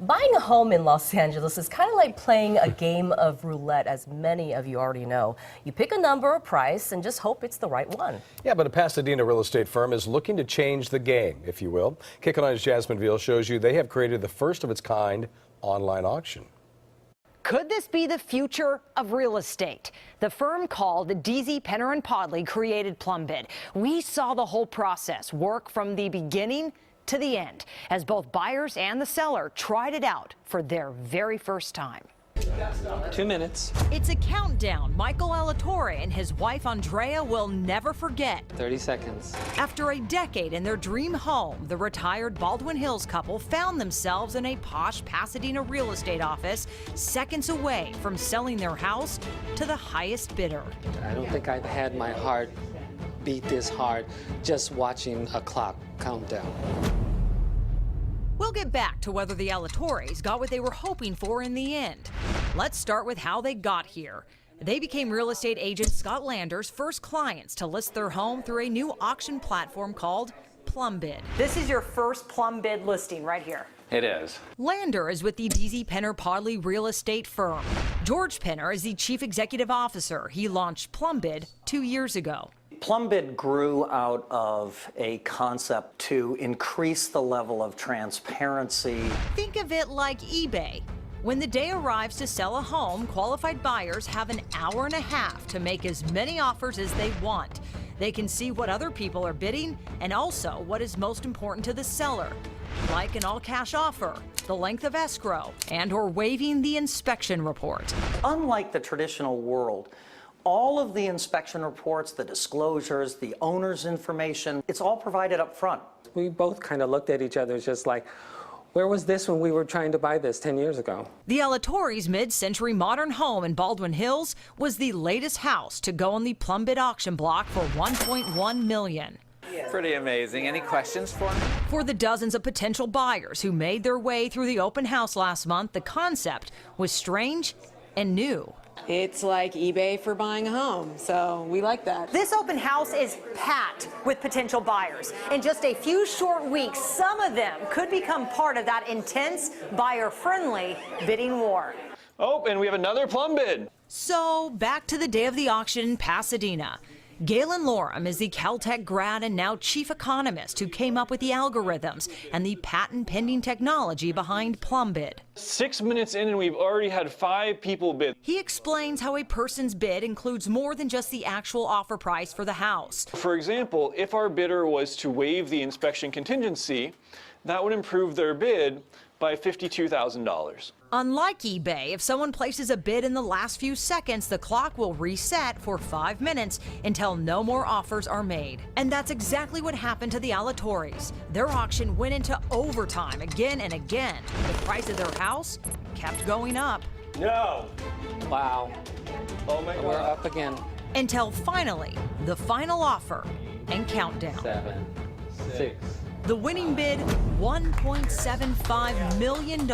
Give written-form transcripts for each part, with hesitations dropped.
Buying a home in Los Angeles is kind of like playing a game of roulette, as many of you already know. You pick a number or price and just hope it's the right one. Yeah, but a Pasadena real estate firm is looking to change the game, if you will. Kicking on Jasmine Viel shows you they have created the first of its kind online auction. Could this be the future of real estate? The firm called DZ Penner & Podley created Plum Bid. We saw the whole process work from the beginning to the end as both buyers and the seller tried it out for their very first time. 2 minutes. It's a countdown Michael Alatorre and his wife Andrea will never forget. 30 seconds. After a decade in their dream home, the retired Baldwin Hills couple found themselves in a posh Pasadena real estate office, seconds away from selling their house to the highest bidder. I don't think I've had my heart beat this hard just watching a clock count down. We'll get back to whether the Alatorres got what they were hoping for in the end. Let's start with how they got here. They became real estate agent Scott Lander's first clients to list their home through a new auction platform called Plum Bid. This is your first Plum Bid listing right here. It is. Lander is with the DZ Penner Podley real estate firm. George Penner is the chief executive officer. He launched Plum Bid 2 years ago. Plum Bid grew out of a concept to increase the level of transparency. Think of it like eBay. When the day arrives to sell a home, qualified buyers have an hour and a half to make as many offers as they want. They can see what other people are bidding and also what is most important to the seller, like an all-cash offer, the length of escrow, and/or waiving the inspection report. Unlike the traditional world, all of the inspection reports, the disclosures, the owner's information, it's all provided up front. We both kind of looked at each other just like, where was this when we were trying to buy this 10 years ago? The Alatorres' mid-century modern home in Baldwin Hills was the latest house to go on the Plum Bid auction block for $1.1 million. Pretty amazing. Any questions for me? For the dozens of potential buyers who made their way through the open house last month, the concept was strange and new. It's like eBay for buying a home, so we like that. This open house is packed with potential buyers. In just a few short weeks, some of them could become part of that intense, buyer-friendly bidding war. Oh, and we have another Plum Bid. So, back to the day of the auction in Pasadena. Galen Loram is the Caltech grad and now chief economist who came up with the algorithms and the patent-pending technology behind Plum Bid. 6 minutes in and we've already had 5 people bid. He explains how a person's bid includes more than just the actual offer price for the house. For example, if our bidder was to waive the inspection contingency, that would improve their bid by $52,000. Unlike eBay, if someone places a bid in the last few seconds, the clock will reset for 5 minutes until no more offers are made. And that's exactly what happened to the Alatorres. Their auction went into overtime again and again. The price of their house kept going up. No. Wow. Oh my God. We're up again. Until finally, the final offer and countdown. 7, 6. The winning bid, $1.75 million.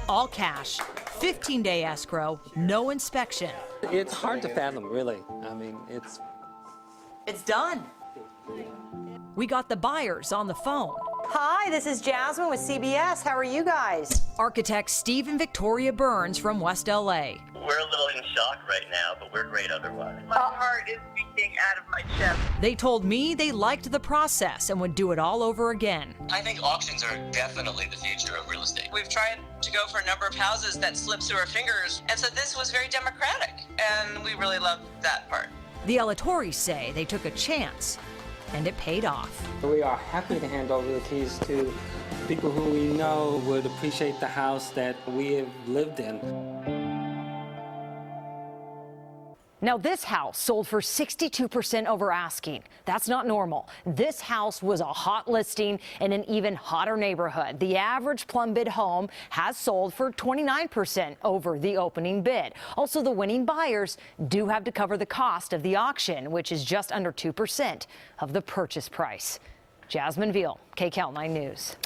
All cash, 15-day escrow, no inspection. It's hard to fathom, really. I mean, It's done. We got the buyers on the phone. Hi, this is Jasmine with CBS. How are you guys? Architects Steve and Victoria Burns from West LA. We're a little in shock right now, but we're great otherwise. My heart is beating out of my chest. They told me they liked the process and would do it all over again. I think auctions are definitely the future of real estate. We've tried to go for a number of houses that slipped through our fingers, and so this was very democratic, and we really loved that part. The Alatorres say they took a chance, and it paid off. We are happy to hand over the keys to people who we know would appreciate the house that we have lived in. Now, this house sold for 62% over asking. That's not normal. This house was a hot listing in an even hotter neighborhood. The average Plum Bid home has sold for 29% over the opening bid. Also, the winning buyers do have to cover the cost of the auction, which is just under 2% of the purchase price. Jasmine Viel, KCAL 9 News.